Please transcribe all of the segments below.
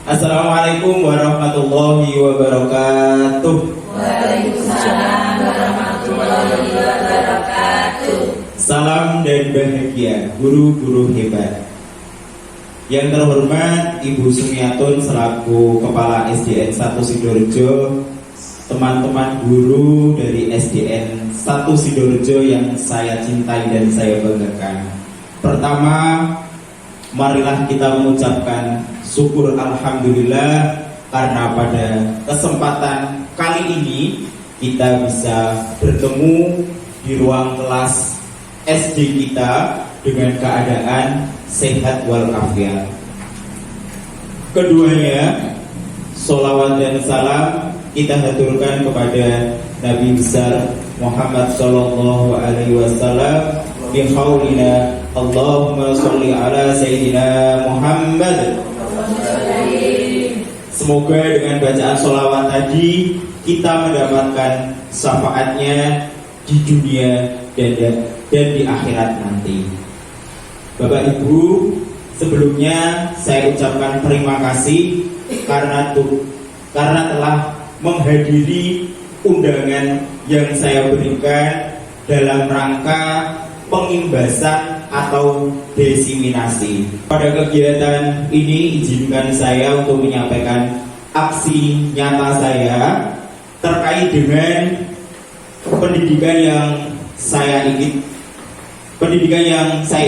Assalamualaikum warahmatullahi wabarakatuh. Waalaikumsalam warahmatullahi wabarakatuh. Salam dan bahagia guru-guru hebat. Yang terhormat Ibu Sumiatun selaku Kepala SDN 1 Sidoarjo, teman-teman guru dari SDN 1 Sidoarjo yang saya cintai dan saya banggakan. Pertama, marilah kita mengucapkan syukur alhamdulillah karena pada kesempatan kali ini kita bisa bertemu di ruang kelas SD kita dengan keadaan sehat walafiat. Keduanya, sholawat dan salam kita haturkan kepada Nabi besar Muhammad sallallahu alaihi wasallam bi qaulina Allahumma sholli ala sayyidina Muhammad. Semoga dengan bacaan sholawat tadi kita mendapatkan syafaatnya di dunia dan di akhirat nanti. Bapak Ibu, sebelumnya saya ucapkan terima kasih karena telah menghadiri undangan yang saya berikan dalam rangka pengimbasan atau desiminasi. Pada kegiatan ini izinkan saya untuk menyampaikan aksi nyata saya terkait dengan pendidikan yang saya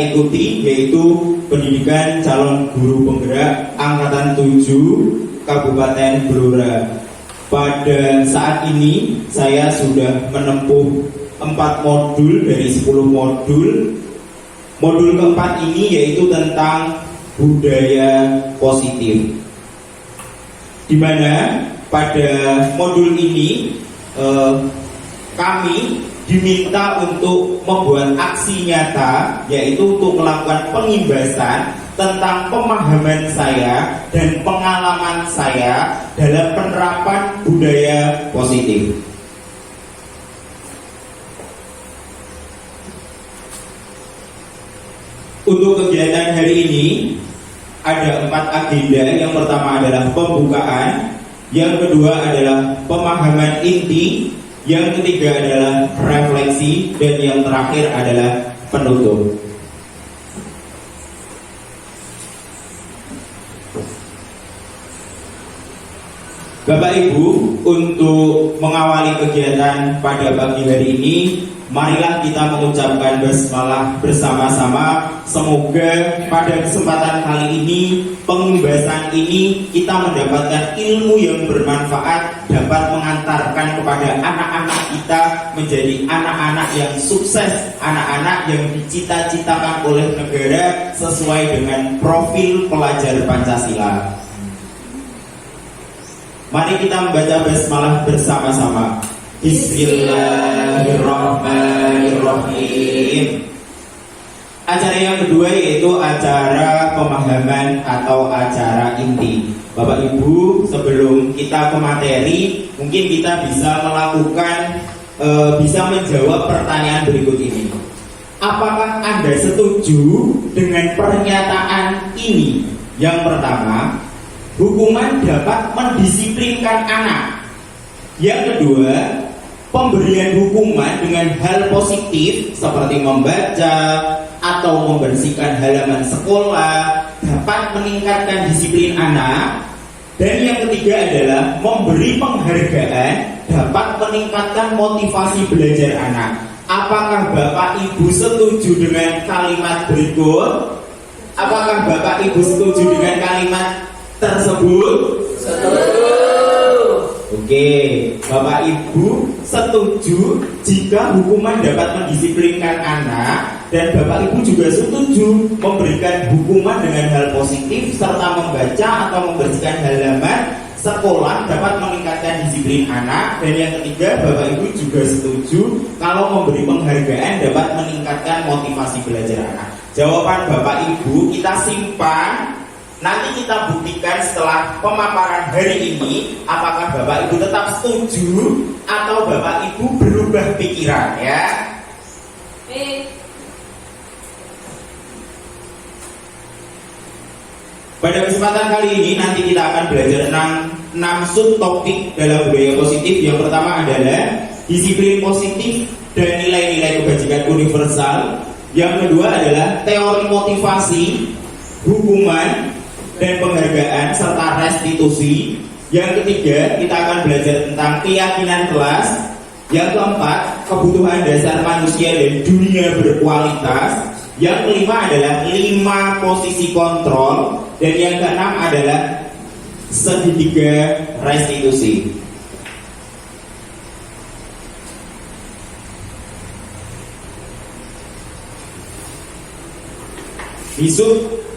ikuti, yaitu pendidikan calon guru penggerak angkatan 7 Kabupaten Blora. Pada saat ini saya sudah menempuh 4 modul dari 10 modul. Modul keempat ini yaitu tentang budaya positif, di mana pada modul ini kami diminta untuk membuat aksi nyata, yaitu untuk melakukan pengimbasan tentang pemahaman saya dan pengalaman saya dalam penerapan budaya positif. Untuk kegiatan hari ini ada 4 agenda. Yang pertama adalah pembukaan, yang kedua adalah pemahaman inti, yang ketiga adalah refleksi, dan yang terakhir adalah penutup. Bapak Ibu, untuk mengawali kegiatan pada pagi hari ini, marilah kita mengucapkan basmalah bersama-sama. Semoga pada kesempatan kali ini, pengimbasan ini, kita mendapatkan ilmu yang bermanfaat, dapat mengantarkan kepada anak-anak kita menjadi anak-anak yang sukses, anak-anak yang dicita-citakan oleh negara sesuai dengan profil pelajar Pancasila. Mari kita membaca basmalah bersama-sama. Bismillahirrahmanirrahim. Acara yang kedua yaitu acara pemahaman atau acara inti. Bapak Ibu, sebelum kita ke materi, mungkin kita bisa menjawab pertanyaan berikut ini. Apakah Anda setuju dengan pernyataan ini? Yang pertama, hukuman dapat mendisiplinkan anak. Yang kedua, pemberian hukuman dengan hal positif seperti membaca atau membersihkan halaman sekolah dapat meningkatkan disiplin anak. Dan yang ketiga adalah memberi penghargaan dapat meningkatkan motivasi belajar anak. Apakah Bapak Ibu setuju dengan kalimat berikut? Apakah Bapak Ibu setuju dengan kalimat tersebut? Setuju. Oke, Bapak Ibu setuju jika hukuman dapat mendisiplinkan anak, dan Bapak Ibu juga setuju memberikan hukuman dengan hal positif serta membaca atau membersihkan halaman sekolah dapat meningkatkan disiplin anak. Dan yang ketiga, Bapak Ibu juga setuju kalau memberi penghargaan dapat meningkatkan motivasi belajar anak. Jawaban Bapak Ibu kita simpan, nanti kita buktikan setelah pemaparan hari ini apakah Bapak Ibu tetap setuju atau Bapak Ibu berubah pikiran, ya. Pada kesempatan kali ini nanti kita akan belajar 6 subtopik dalam budaya positif. Yang pertama adalah disiplin positif dan nilai-nilai kebajikan universal. Yang kedua adalah teori motivasi, hukuman dan penghargaan serta restitusi. Yang ketiga kita akan belajar tentang keyakinan kelas. Yang keempat kebutuhan dasar manusia dan dunia berkualitas. Yang kelima adalah 5 posisi kontrol. Dan yang keenam adalah segitiga restitusi. Di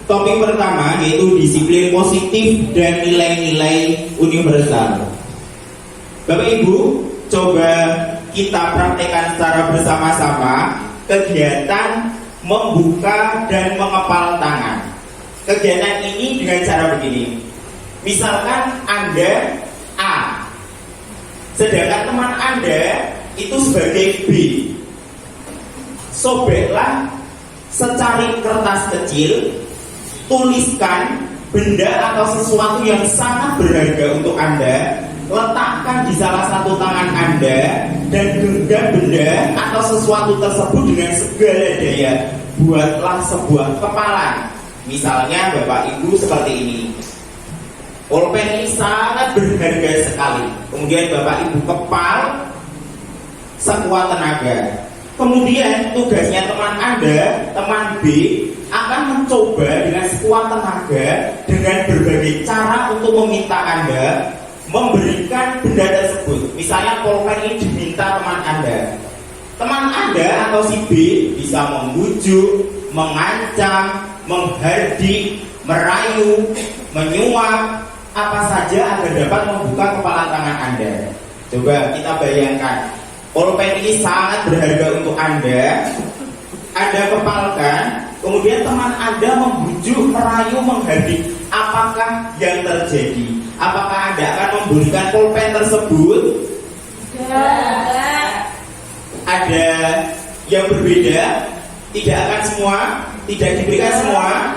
topik pertama yaitu disiplin positif dan nilai-nilai universal. Bapak Ibu, coba kita praktekkan secara bersama-sama kegiatan membuka dan mengepal tangan. Kegiatan ini dengan cara begini. Misalkan Anda A, sedangkan teman Anda itu sebagai B. Sobeklah secari kertas kecil, tuliskan benda atau sesuatu yang sangat berharga untuk Anda, letakkan di salah satu tangan Anda, dan genggam benda atau sesuatu tersebut dengan segala daya. Buatlah sebuah kepalan. Misalnya Bapak Ibu seperti ini. Pulpen ini sangat berharga sekali. Kemudian Bapak Ibu kepal sekuat tenaga. Kemudian tugasnya teman Anda, teman B, akan mencoba dengan sekuat tenaga dengan berbagai cara untuk meminta Anda memberikan benda tersebut. Misalnya pulpen ini diminta teman Anda. Teman Anda atau si B bisa membujuk, mengancam, menghardik, merayu, menyuap, apa saja agar dapat membuka kepala tangan Anda. Coba kita bayangkan, pulpen ini sangat berharga untuk Anda kepalkan, kemudian teman Anda membujuk, merayu, menghardik. Apakah yang terjadi? Apakah Anda akan memberikan pulpen tersebut? Ada yang berbeda? Tidak akan semua? Tidak diberikan semua?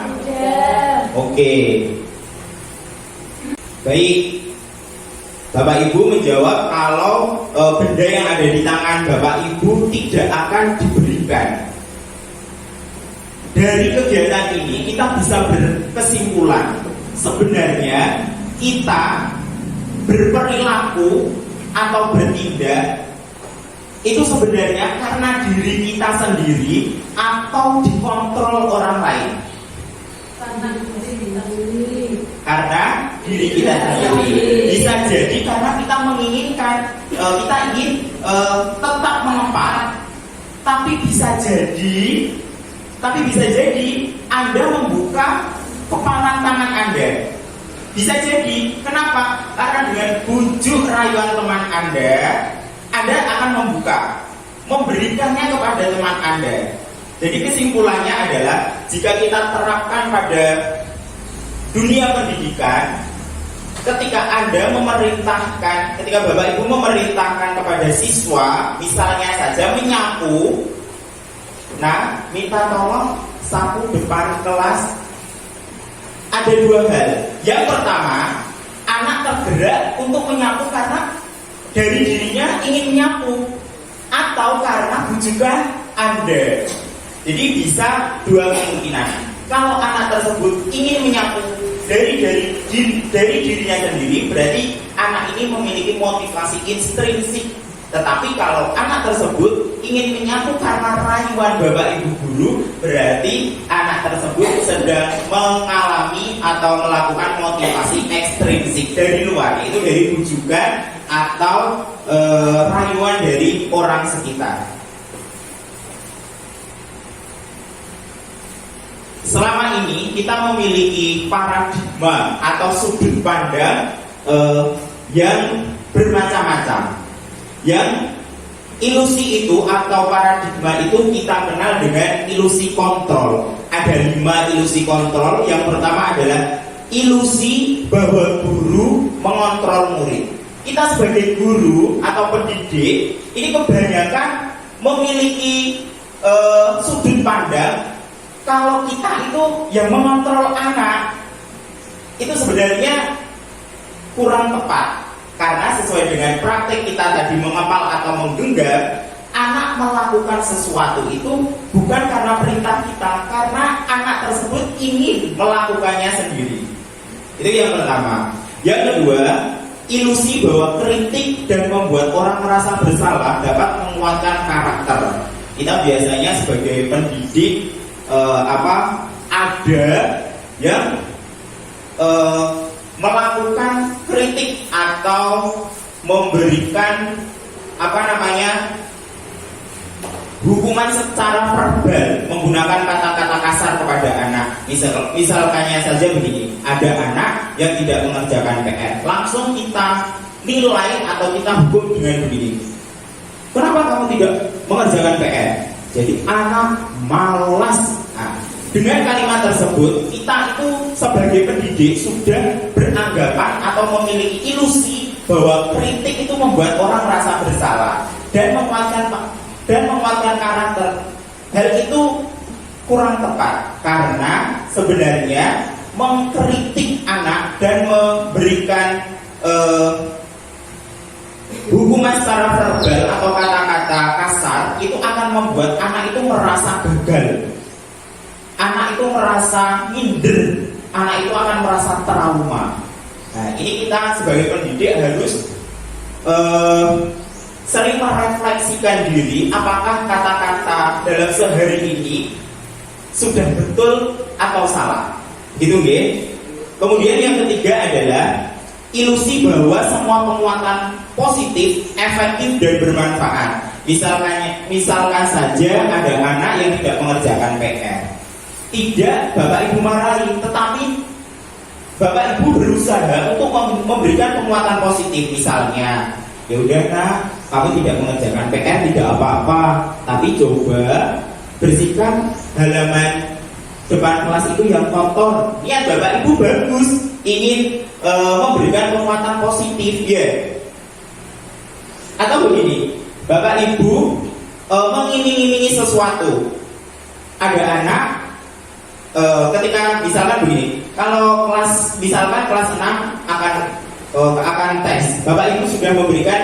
Oke. Baik. Bapak Ibu menjawab kalau benda yang ada di tangan Bapak Ibu tidak akan diberikan. Dari kegiatan ini kita bisa berkesimpulan sebenarnya kita berperilaku atau bertindak itu sebenarnya karena diri kita sendiri atau dikontrol orang lain. Karena diri kita sendiri. Bisa jadi karena kita menginginkan, kita ingin tetap mengepal. Tapi bisa jadi Anda membuka kepalan tangan Anda. Bisa jadi, kenapa? Karena dengan bujuk rayuan teman Anda akan membuka, memberikannya kepada teman Anda. Jadi kesimpulannya adalah jika kita terapkan pada dunia pendidikan, ketika Bapak Ibu memerintahkan kepada siswa, misalnya saja menyapu, minta tolong sapu depan kelas. Ada 2 hal. Yang pertama, anak tergerak untuk menyapu karena dari dirinya ingin menyapu atau karena bujukan Anda. Jadi bisa 2 kemungkinan. Kalau anak tersebut ingin menyapu dari dirinya sendiri, berarti anak ini memiliki motivasi intrinsik. Tetapi kalau anak tersebut ingin menyapu karena rayuan Bapak Ibu guru, berarti anak tersebut sedang mengalami atau melakukan motivasi ekstrinsik dari luar, yaitu dari bujukan atau rayuan dari orang sekitar. Selama ini kita memiliki paradigma atau sudut pandang yang bermacam-macam. Yang ilusi itu atau paradigma itu kita kenal dengan ilusi kontrol. Ada 5 ilusi kontrol. Yang pertama adalah ilusi bahwa guru mengontrol murid. Kita sebagai guru atau pendidik ini kebanyakan memiliki sudut pandang kalau kita itu yang mengontrol anak. itu sebenarnya kurang tepat, karena sesuai dengan praktik kita tadi mengepal atau menggenggam, anak melakukan sesuatu itu bukan karena perintah kita, karena anak tersebut ingin melakukannya sendiri. Itu yang pertama. Yang kedua, ilusi bahwa kritik dan membuat orang merasa bersalah dapat menguatkan karakter. Kita biasanya sebagai pendidik ada yang melakukan kritik atau memberikan hukuman secara verbal menggunakan kata-kata kasar kepada anak. Misalkannya saja begini, ada anak yang tidak mengerjakan PR, langsung kita nilai atau kita hukum dengan begini, kenapa kamu tidak mengerjakan PR? Jadi anak malas. Nah, dengan kalimat tersebut kita itu sebagai pendidik sudah beranggapan atau memiliki ilusi bahwa kritik itu membuat orang merasa bersalah dan menguatkan karakter. Hal itu kurang tepat, karena sebenarnya mengkritik anak dan memberikan hukuman secara verbal atau kata-kata kasar itu akan membuat anak itu merasa gagal, anak itu merasa minder, anak itu akan merasa trauma. Nah, ini kita sebagai pendidik harus sering merefleksikan diri, apakah kata-kata dalam sehari ini sudah betul atau salah, gitu nggih. Kemudian yang ketiga adalah ilusi bahwa semua penguatan positif, efektif dan bermanfaat. Misalkan saja ada anak yang tidak mengerjakan PR, tidak Bapak Ibu marahi, tetapi Bapak Ibu berusaha untuk memberikan penguatan positif. Misalnya, ya udah nak, kamu tidak mengerjakan PR tidak apa-apa, tapi coba bersihkan halaman depan kelas itu yang kotor. Niat Bapak Ibu bagus, ingin memberikan penguatan positif ya. Atau begini, Bapak Ibu mengiming-imingi sesuatu. Ada anak ketika misalkan begini, kalau misalkan kelas 6 akan tes, Bapak Ibu sudah memberikan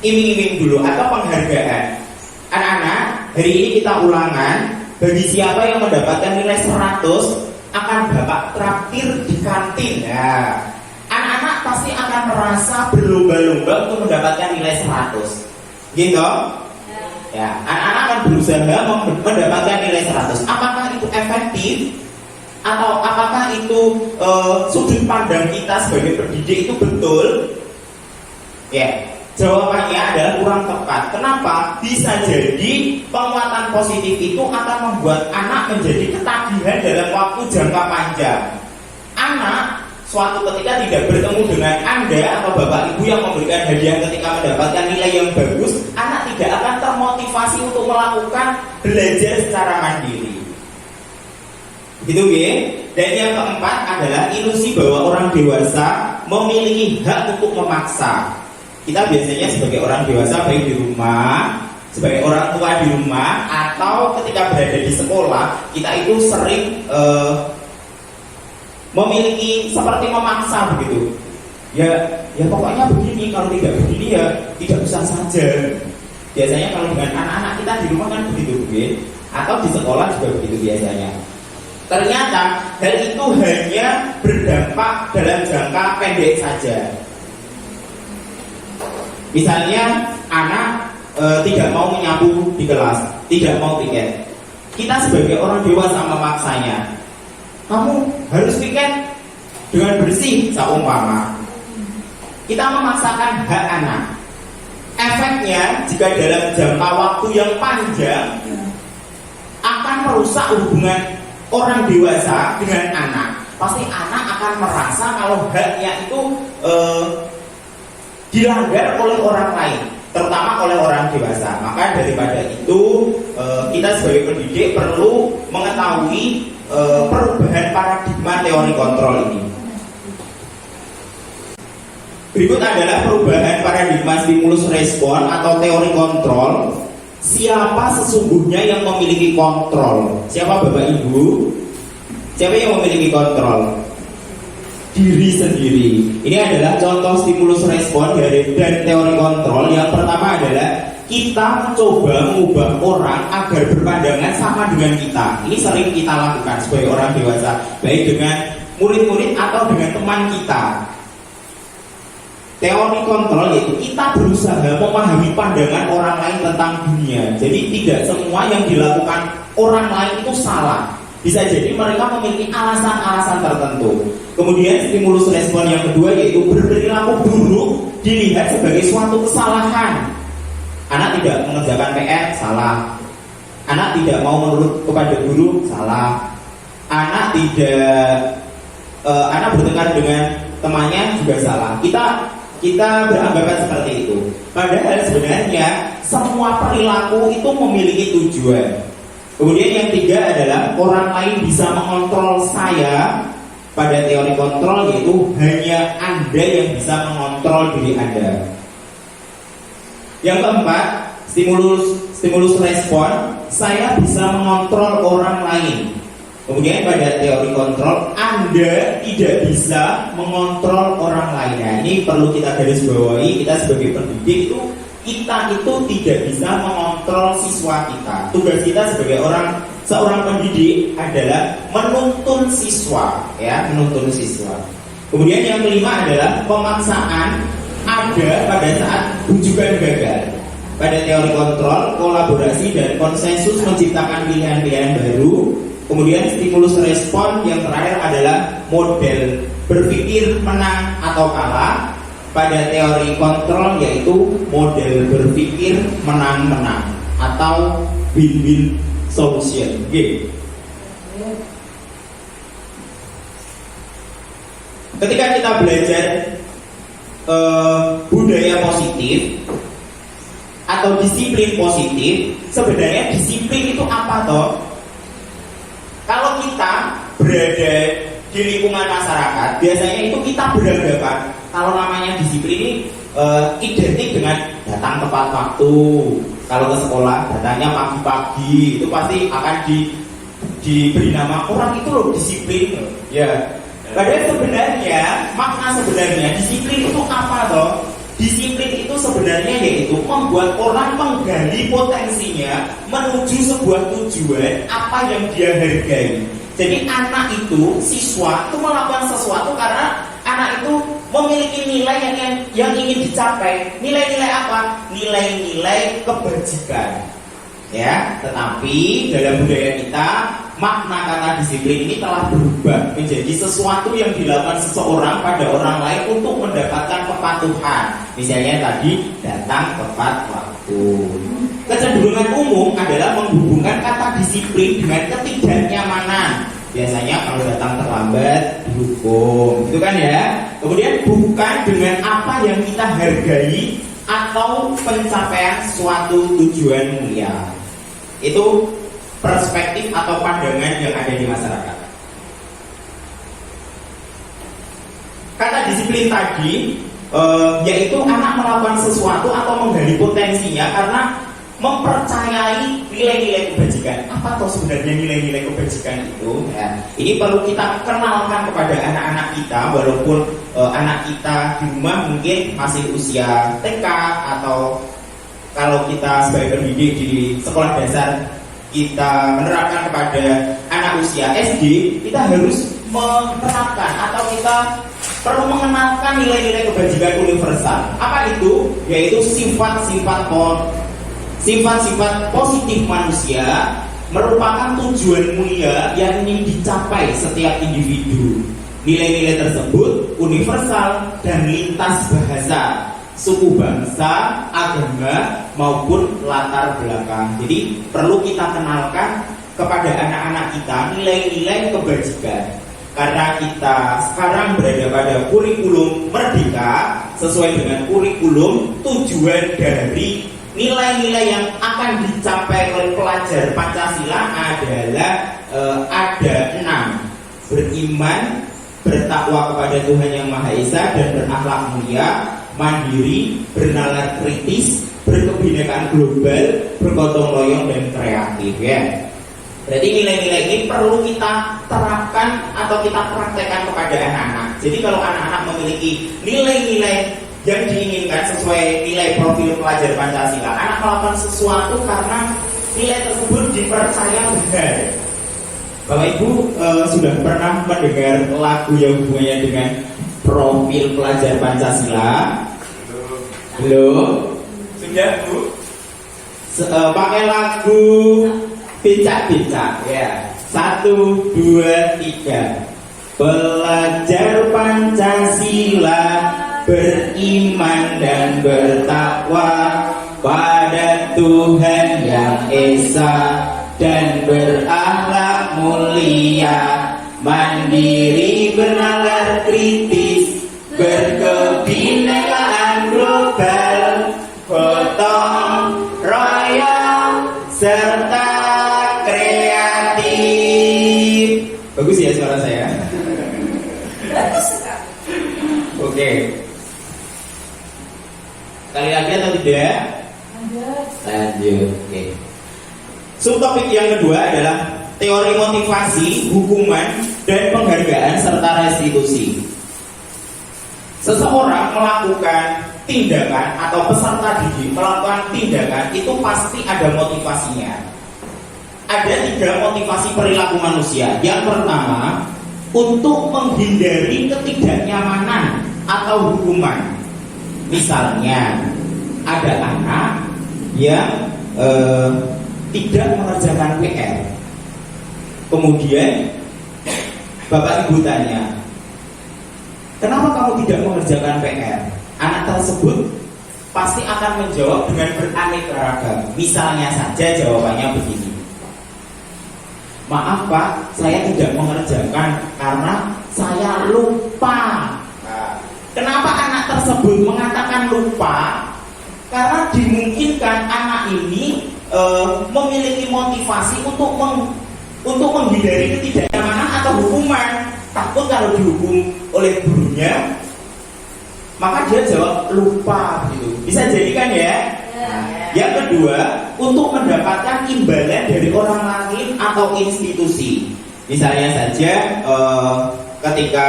iming-iming dulu atau penghargaan. Anak-anak, hari ini kita ulangan, bagi siapa yang mendapatkan nilai 100 akan Bapak traktir di kantin. Ya, anak-anak pasti akan merasa berlomba-lomba untuk mendapatkan nilai 100, gitu? Ya, anak-anak akan berusaha mendapatkan nilai 100. Apakah itu efektif? Atau apakah itu sudut pandang kita sebagai pendidik itu betul? Ya, jawabannya adalah kurang tepat. Kenapa? Bisa jadi penguatan positif itu akan membuat anak menjadi ketagihan dalam waktu jangka panjang. Anak suatu ketika tidak bertemu dengan Anda atau Bapak Ibu yang memberikan hadiah ketika mendapatkan nilai yang bagus, anak tidak akan termotivasi untuk melakukan belajar secara mandiri. Gitu ya. Dan yang keempat adalah ilusi bahwa orang dewasa memiliki hak untuk memaksa. Kita biasanya sebagai orang dewasa, baik di rumah, sebagai orang tua di rumah, atau ketika berada di sekolah, kita itu sering memiliki seperti memaksa begitu. Ya pokoknya begini, kalau tidak begini ya tidak usah saja. Biasanya kalau dengan anak-anak kita di rumah kan begitu, atau di sekolah juga begitu biasanya. Ternyata hal itu hanya berdampak dalam jangka pendek saja. Misalnya anak tidak mau menyapu di kelas, tidak mau piket. Kita sebagai orang dewasa memaksanya. Kamu harus piket dengan bersih, seumpama. Kita memaksakan hak anak. Efeknya jika dalam jangka waktu yang panjang akan merusak hubungan orang dewasa dengan anak. Pasti anak akan merasa kalau haknya itu dilanggar oleh orang lain, terutama oleh orang dewasa. Maka daripada itu kita sebagai pendidik perlu mengetahui perubahan paradigma teori kontrol ini. Berikut adalah perubahan paradigma stimulus respon atau teori kontrol. Siapa sesungguhnya yang memiliki kontrol? Siapa Bapak Ibu? Siapa yang memiliki kontrol? diri sendiri. Ini adalah contoh stimulus respon dari dan teori kontrol. Yang pertama adalah kita mencoba mengubah orang agar berpandangan sama dengan kita. Ini sering kita lakukan sebagai orang dewasa, baik dengan murid-murid atau dengan teman kita. Teori kontrol yaitu kita berusaha memahami pandangan orang lain tentang dunia. Jadi tidak semua yang dilakukan orang lain itu salah. Bisa jadi mereka memiliki alasan-alasan tertentu. Kemudian stimulus respon yang kedua yaitu berperilaku buruk dilihat sebagai suatu kesalahan. Anak tidak mengerjakan PR, salah. Anak tidak mau menurut kepada guru, salah. Anak anak bertengkar dengan temannya juga salah. Kita beranggapan seperti itu. Padahal sebenarnya semua perilaku itu memiliki tujuan. Kemudian yang tiga adalah orang lain bisa mengontrol saya. Pada teori kontrol yaitu hanya Anda yang bisa mengontrol diri Anda. Yang keempat, stimulus respon, saya bisa mengontrol orang lain. Kemudian pada teori kontrol, Anda tidak bisa mengontrol orang lain. Nah, ini perlu kita garis bawahi. Kita sebagai pendidik kita itu tidak bisa mengontrol siswa kita. Tugas kita sebagai seorang pendidik adalah menuntun siswa, ya, menuntun siswa. Kemudian yang kelima adalah pemaksaan ada pada saat rujukan gagal. Pada teori kontrol, kolaborasi dan konsensus menciptakan pilihan-pilihan baru. Kemudian stimulus respon yang terakhir adalah model berpikir menang atau kalah. Pada teori kontrol yaitu model berpikir menang-menang atau win-win solution. Oke. Ketika kita belajar budaya positif atau disiplin positif, sebenarnya disiplin itu apa toh? Kalau kita berada di lingkungan masyarakat, biasanya itu kita beranggapan kalau namanya disiplin ini identik dengan datang tepat waktu. Kalau ke sekolah datangnya pagi-pagi, itu pasti akan diberi nama orang itu loh disiplin. Ya. Padahal sebenarnya makna sebenarnya disiplin itu apa toh? Disiplin itu sebenarnya yaitu membuat orang menggali potensinya menuju sebuah tujuan apa yang dia hargai. Jadi anak itu, siswa itu melakukan sesuatu karena anak itu memiliki nilai yang ingin dicapai. Nilai-nilai apa? Nilai-nilai kebajikan. Ya, tetapi dalam budaya kita makna kata disiplin ini telah berubah menjadi sesuatu yang dilakukan seseorang pada orang lain untuk mendapatkan kepatuhan. Misalnya tadi datang tepat waktu. Kecenderungan umum adalah menghubungkan kata disiplin dengan ketidaknyamanan. Biasanya kalau datang terlambat dihukum, gitu kan ya. Kemudian bukan dengan apa yang kita hargai atau pencapaian suatu tujuan mulia. Itu perspektif atau pandangan yang ada di masyarakat. Kata disiplin tadi yaitu anak melakukan sesuatu atau menggali potensinya karena mempercayai nilai-nilai kebajikan. Apa toh sebenarnya nilai-nilai kebajikan itu? Ya, ini perlu kita kenalkan kepada anak-anak kita, walaupun anak kita di rumah mungkin masih usia TK atau kalau kita sebagai pendidik di sekolah dasar kita menerapkan kepada anak usia SD, kita harus menerapkan atau kita perlu mengenalkan nilai-nilai kebajikan universal. Apa itu? Yaitu sifat-sifat positif manusia merupakan tujuan mulia yang ingin dicapai setiap individu. Nilai-nilai tersebut universal dan lintas bahasa, suku bangsa, agama maupun latar belakang. Jadi perlu kita kenalkan kepada anak-anak kita nilai-nilai kebajikan. Karena kita sekarang berada pada kurikulum merdeka, sesuai dengan kurikulum, tujuan dari nilai-nilai yang akan dicapai oleh pelajar Pancasila adalah ada 6: beriman, bertakwa kepada Tuhan Yang Maha Esa dan berakhlak mulia, mandiri, bernalar kritis, berkebinekaan global, bergotong royong dan kreatif. Ya. Berarti nilai-nilai ini perlu kita terapkan atau kita praktekkan kepada anak-anak. Jadi kalau anak-anak memiliki nilai-nilai yang diinginkan sesuai nilai profil pelajar Pancasila, anak melakukan sesuatu karena nilai tersebut dipercaya benar. Bapak Ibu sudah pernah mendengar lagu yang hubungannya dengan profil pelajar Pancasila? Belum? Sudah Bu? Pakai lagu Bincak-bincak ya. 1, 2, 3. Pelajar Pancasila beriman dan bertakwa pada Tuhan yang Esa dan berakhlak mulia, mandiri bernalar kritis, berkebinekaan global, gotong royong serta kreatif. Bagus ya suara saya. Bagus sekali. Oke. Sekali lagi atau tidak? Lanjut. Oke. Subtopik yang kedua adalah teori motivasi, hukuman, dan penghargaan serta restitusi. Seseorang melakukan tindakan atau peserta didik melakukan tindakan itu pasti ada motivasinya. Ada 3 motivasi perilaku manusia. Yang pertama, untuk menghindari ketidaknyamanan atau hukuman. Misalnya, ada anak yang tidak mengerjakan PR. Kemudian bapak ibu tanya, kenapa kamu tidak mengerjakan PR? Anak tersebut pasti akan menjawab dengan beraneka ragam. Misalnya saja jawabannya begini, maaf Pak, saya tidak mengerjakan karena saya lupa. Nah, kenapa anak tersebut mengatakan lupa? Karena dimungkinkan anak ini memiliki motivasi untuk menghindari ketidaknyamanan atau hukuman. Takut kalau dihukum oleh gurunya, maka dia jawab lupa gitu. Bisa jadikan ya. Yang kedua, untuk mendapatkan imbalan dari orang lain atau institusi. Misalnya saja ketika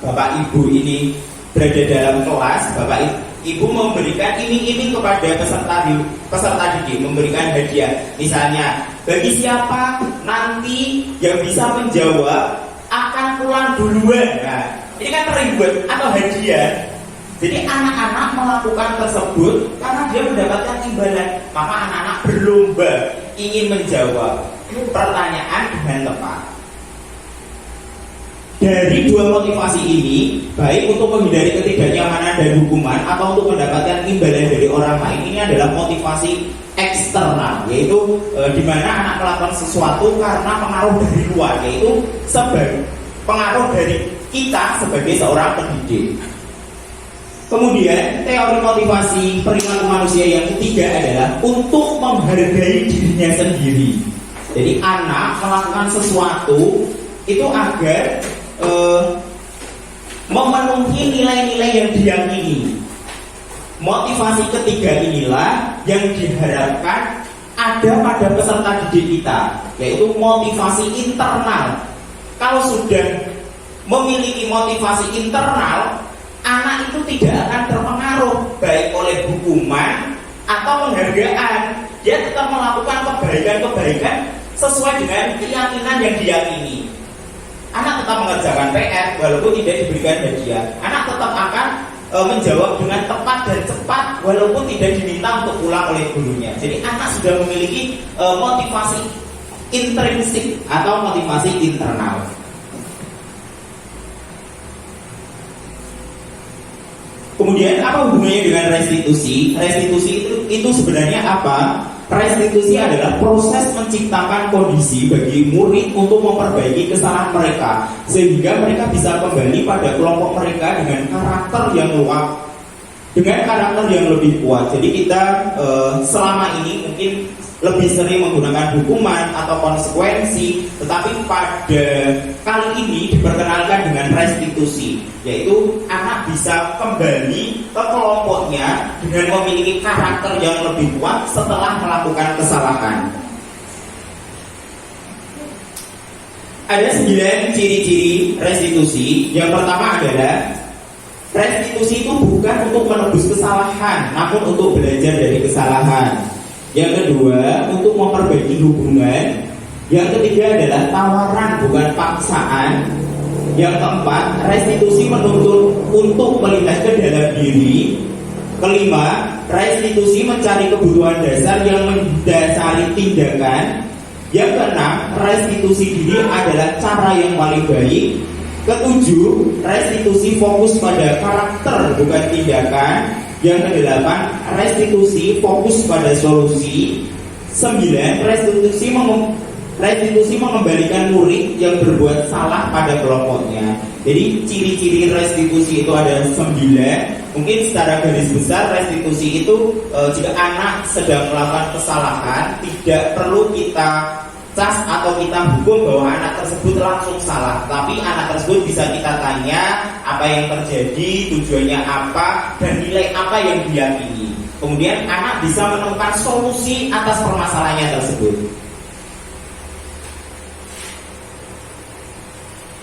bapak ibu ini berada dalam kelas, bapak ibu memberikan iming-iming kepada peserta didik, memberikan hadiah. Misalnya, bagi siapa nanti yang bisa menjawab akan pulang duluan. Nah, ini kan reward atau hadiah. Jadi anak-anak melakukan tersebut karena dia mendapatkan imbalan. Maka anak-anak berlomba ingin menjawab pertanyaan dengan tepat. Dari 2 motivasi ini, baik untuk menghindari ketidaknyamanan dan hukuman atau untuk mendapatkan imbalan dari orang lain, ini adalah motivasi eksternal, yaitu di mana anak melakukan sesuatu karena pengaruh dari luar, yaitu pengaruh dari kita sebagai seorang pendidik. Kemudian teori motivasi perilaku manusia yang ketiga adalah untuk menghargai dirinya sendiri. Jadi anak melakukan sesuatu itu agar memenuhi nilai-nilai yang diyakini. Motivasi ketiga inilah yang diharapkan ada pada peserta didik kita, yaitu motivasi internal. Kalau sudah memiliki motivasi internal, anak itu tidak akan terpengaruh baik oleh hukuman atau penghargaan. Dia tetap melakukan kebaikan-kebaikan sesuai dengan keyakinan yang diyakini. Anak tetap mengerjakan PR walaupun tidak diberikan hadiah. Anak tetap akan menjawab dengan tepat dan cepat walaupun tidak diminta untuk pulang oleh gurunya. Jadi anak sudah memiliki motivasi intrinsik atau motivasi internal. Kemudian apa hubungannya dengan restitusi? Restitusi itu sebenarnya apa? Restitusi adalah proses menciptakan kondisi bagi murid untuk memperbaiki kesalahan mereka sehingga mereka bisa kembali pada kelompok mereka dengan karakter yang lebih kuat. Jadi kita selama ini mungkin lebih sering menggunakan hukuman atau konsekuensi, tetapi pada kali ini diperkenalkan dengan restitusi, yaitu anak bisa kembali ke kelompoknya dengan memiliki karakter yang lebih kuat setelah melakukan kesalahan. Ada 9 ciri-ciri restitusi. Yang pertama adalah restitusi itu bukan untuk menebus kesalahan, namun untuk belajar dari kesalahan. Yang kedua, untuk memperbaiki hubungan. Yang ketiga adalah tawaran, bukan paksaan. Yang keempat, restitusi menuntut untuk melihat ke dalam diri. Kelima, restitusi mencari kebutuhan dasar yang mendasari tindakan. Yang keenam, restitusi diri adalah cara yang paling baik. Ketujuh, restitusi fokus pada karakter bukan tindakan. Yang kedelapan, restitusi fokus pada solusi. 9, restitusi mengembalikan murid yang berbuat salah pada kelompoknya. Jadi ciri-ciri restitusi itu ada 9. Mungkin secara garis besar restitusi itu jika anak sedang melakukan kesalahan, tidak perlu kita cas atau kita hukum bahwa anak tersebut langsung salah, tapi anak tersebut bisa kita tanya apa yang terjadi, tujuannya apa, dan nilai apa yang diyakini. Kemudian anak bisa menemukan solusi atas permasalahannya tersebut.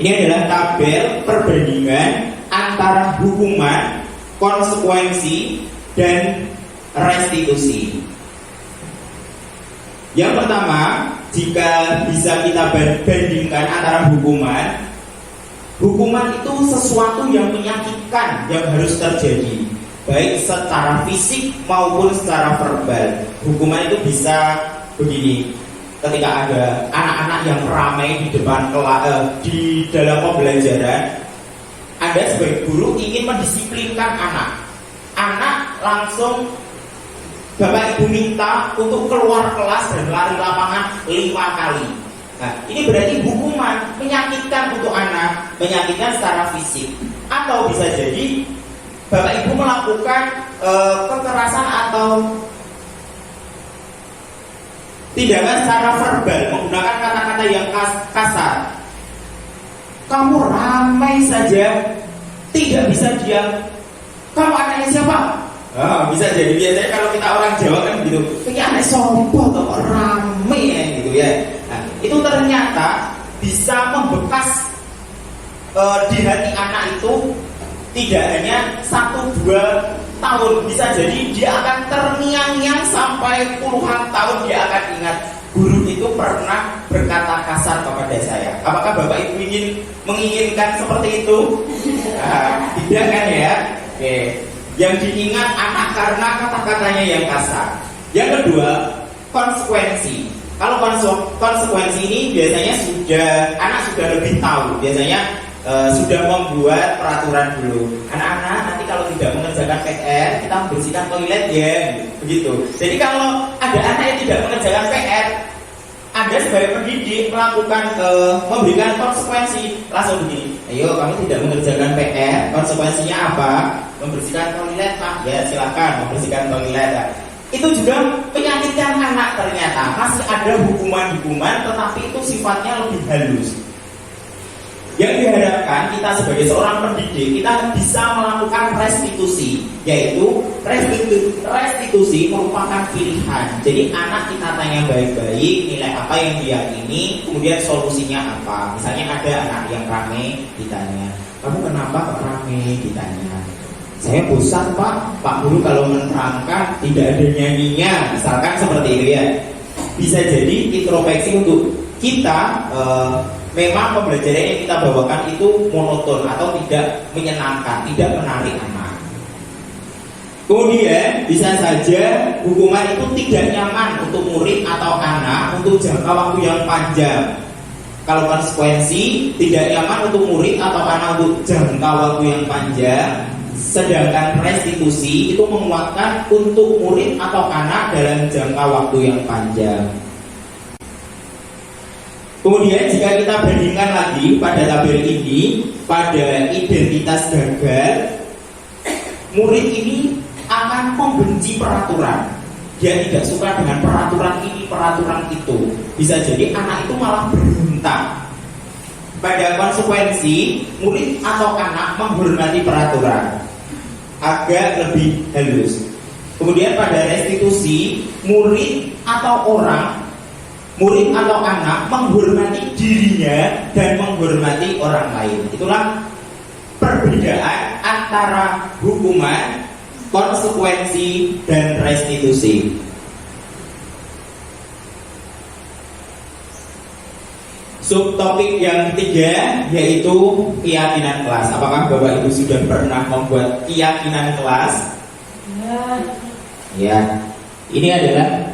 Ini adalah tabel perbandingan antara hukuman, konsekuensi, dan restitusi. Yang pertama, jika bisa kita bandingkan antara hukuman itu sesuatu yang menyakitkan yang harus terjadi, baik secara fisik maupun secara verbal. Hukuman itu bisa begini, ketika ada anak-anak yang ramai di depan di dalam pembelajaran, Anda sebagai guru ingin mendisiplinkan anak langsung Bapak Ibu minta untuk keluar kelas dan lari lapangan 5 kali. Nah, ini berarti hukuman, menyakitkan untuk anak, menyakitkan secara fisik. Atau bisa jadi Bapak Ibu melakukan kekerasan atau tindakan secara verbal, menggunakan kata-kata yang kasar. Kamu ramai saja, tidak bisa diam. Kamu anaknya siapa? Bisa jadi biasanya kalau kita orang Jawa kan gitu, kayak aneh sombong atau kok rame ya gitu ya. Nah, itu ternyata bisa membekas di hati anak itu tidak hanya 1-2 tahun, bisa jadi dia akan terngiang-ngiang sampai puluhan tahun dia akan ingat guru itu pernah berkata kasar kepada saya. Apakah Bapak Ibu menginginkan seperti itu? Tidak kan ya? Oke. Yang diingat anak karena kata-katanya yang kasar. Yang kedua, konsekuensi. Kalau konsekuensi ini biasanya anak sudah lebih tahu. Biasanya sudah membuat peraturan dulu. Anak-anak nanti kalau tidak mengerjakan PR, kita membersihkan toilet ya. Begitu. Jadi kalau ada anak yang tidak mengerjakan PR, Anda sebagai pendidik melakukan memberikan konsekuensi langsung begini. Ayo, kamu tidak mengerjakan PR, konsekuensinya apa? Membersihkan toilet, Pak. Ya, silakan membersihkan toilet. Ya. Itu juga menyakitkan anak ternyata. Masih ada hukuman-hukuman, tetapi itu sifatnya lebih halus. Yang diharapkan kita sebagai seorang pendidik, kita bisa melakukan restitusi, yaitu restitusi merupakan pilihan. Jadi anak kita tanya baik-baik, nilai apa yang diyakini, kemudian solusinya apa. Misalnya ada anak yang rame, ditanya, kamu kenapa kok rame? Ditanya, saya bosan Pak Guru kalau menerangkan tidak ada nyanyinya, misalkan seperti itu ya. Bisa jadi introspeksi untuk kita. Memang pembelajaran yang kita bawakan itu monoton atau tidak menyenangkan, tidak menarik anak. Kemudian bisa saja hukuman itu tidak nyaman untuk murid atau anak untuk jangka waktu yang panjang. Kalau konsekuensi tidak nyaman untuk murid atau anak untuk jangka waktu yang panjang. Sedangkan restitusi itu menguatkan untuk murid atau anak dalam jangka waktu yang panjang. Kemudian jika kita bandingkan lagi pada tabel ini, pada identitas gagal, murid ini akan membenci peraturan. Dia tidak suka dengan peraturan ini, peraturan itu. Bisa jadi anak itu malah berontak. Pada konsekuensi, murid atau anak menghormati peraturan, agak lebih halus. Kemudian pada restitusi, murid atau orang murid atau anak menghormati dirinya dan menghormati orang lain. Itulah perbedaan antara hukuman, konsekuensi, dan restitusi. Subtopik yang ketiga yaitu keyakinan kelas. Apakah Bapak Ibu sudah pernah membuat keyakinan kelas? Ya, ini adalah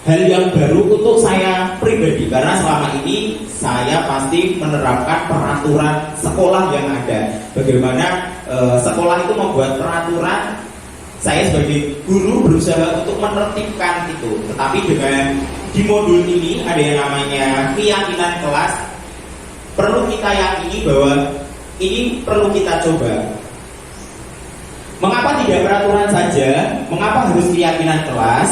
hal yang baru untuk saya pribadi, karena selama ini saya pasti menerapkan peraturan sekolah yang ada. Bagaimana sekolah itu membuat peraturan, saya sebagai guru berusaha untuk menertibkan itu. Tetapi dengan di modul ini ada yang namanya keyakinan kelas. Perlu kita yakini bahwa ini perlu kita coba. Mengapa tidak peraturan saja? Mengapa harus keyakinan kelas?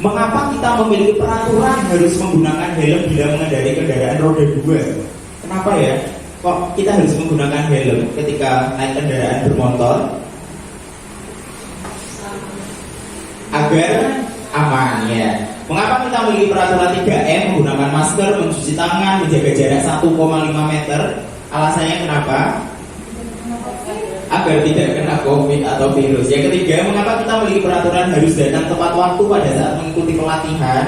Mengapa kita memiliki peraturan harus menggunakan helm bila mengendarai kendaraan roda 2? Kenapa ya? Kok kita harus menggunakan helm ketika naik kendaraan bermotor? Agar aman ya. Mengapa kita memiliki peraturan 3M, menggunakan masker, mencuci tangan, menjaga jarak 1,5 meter? Alasannya kenapa? Agar tidak kena COVID atau virus. Yang ketiga, mengapa kita memiliki peraturan harus datang tepat waktu pada saat mengikuti pelatihan?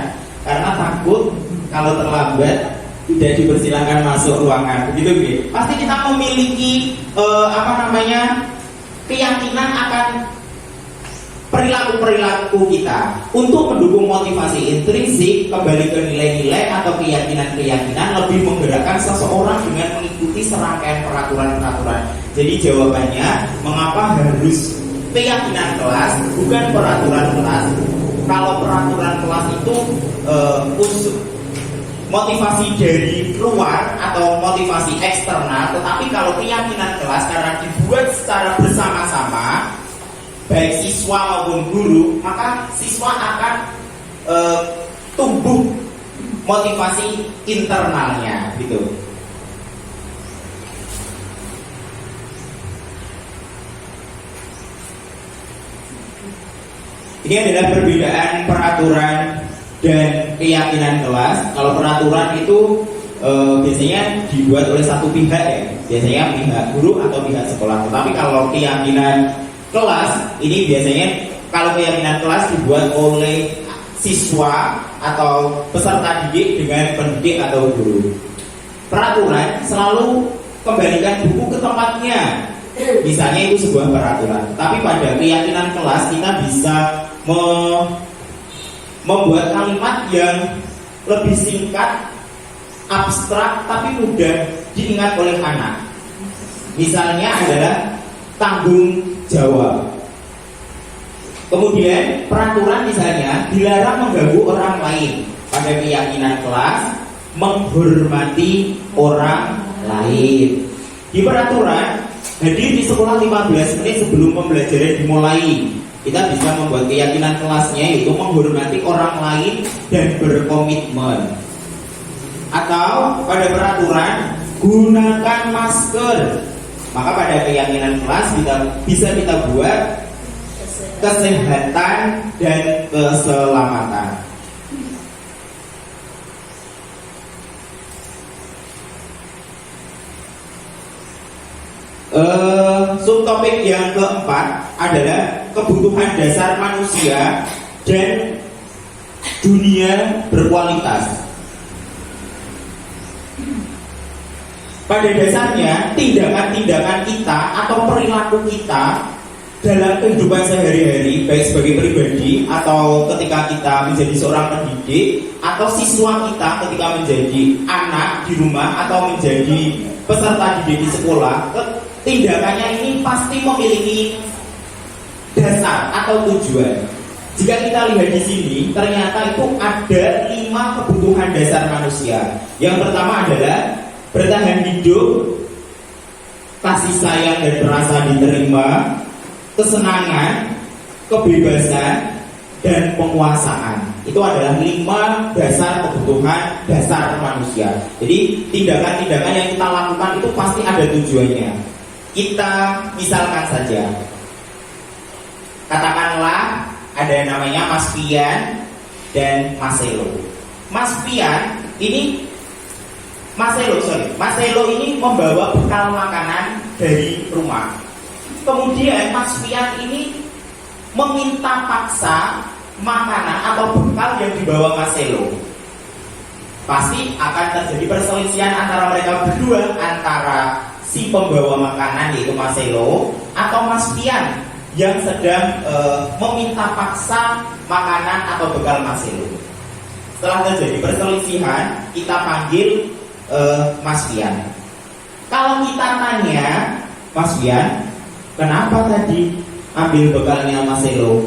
Karena takut kalau terlambat tidak dipersilakan masuk ruangan. Begitu gitu. Pasti kita memiliki keyakinan akan perilaku kita untuk mendukung motivasi intrinsik, kembali ke nilai-nilai atau keyakinan-keyakinan, lebih menggerakkan seseorang dengan mengikuti serangkaian peraturan-peraturan. Jadi jawabannya, mengapa harus keyakinan kelas bukan peraturan kelas? Kalau peraturan kelas itu motivasi dari luar atau motivasi eksternal, tetapi kalau keyakinan kelas karena dibuat secara bersama-sama, baik siswa maupun guru, maka siswa akan tumbuh motivasi internalnya, gitu. Ini adalah perbedaan peraturan dan keyakinan kelas. Kalau peraturan itu biasanya dibuat oleh satu pihak ya, biasanya pihak guru atau pihak sekolah. Tetapi kalau keyakinan kelas ini biasanya, kalau keyakinan kelas dibuat oleh siswa atau peserta didik dengan pendidik atau guru. Peraturan selalu kembalikan buku ke tempatnya, misalnya itu sebuah peraturan. Tapi pada keyakinan kelas kita bisa membuat kalimat yang lebih singkat, abstrak, tapi mudah diingat oleh anak. Misalnya adalah tanggung jawab. Kemudian peraturan misalnya dilarang mengganggu orang lain. Pada keyakinan kelas, menghormati orang lain. Di peraturan, hadir di sekolah 15 menit sebelum pembelajaran dimulai. Kita bisa membuat keyakinan kelasnya yaitu menghormati orang lain dan berkomitmen. Atau pada peraturan, gunakan masker. Maka pada keyakinan kelas bisa kita buat kesehatan dan keselamatan. Subtopik yang keempat adalah kebutuhan dasar manusia dan dunia berkualitas. Pada dasarnya, tindakan-tindakan kita atau perilaku kita dalam kehidupan sehari-hari, baik sebagai pribadi atau ketika kita menjadi seorang pendidik, atau siswa kita ketika menjadi anak di rumah atau menjadi peserta didik di sekolah, tindakannya ini pasti memiliki dasar atau tujuan. Jika kita lihat di sini, ternyata itu ada 5 kebutuhan dasar manusia. Yang pertama adalah bertahan hidup, kasih sayang dan merasa diterima, kesenangan, kebebasan, dan penguasaan. Itu adalah 5 dasar kebutuhan dasar manusia. Jadi tindakan-tindakan yang kita lakukan itu pasti ada tujuannya. Kita misalkan saja, katakanlah ada yang namanya Mas Pian, dan Marcelo. Marcelo ini membawa bekal makanan dari rumah. Kemudian Mas Pian ini meminta paksa makanan atau bekal yang dibawa Marcelo. Pasti akan terjadi perselisihan antara mereka berdua, antara si pembawa makanan yaitu Marcelo atau Mas Pian yang sedang meminta paksa makanan atau bekal Marcelo. Setelah terjadi perselisihan, kita panggil Mas Pian. Kalau kita tanya, Mas Pian, kenapa tadi ambil bekalnya Marcelo?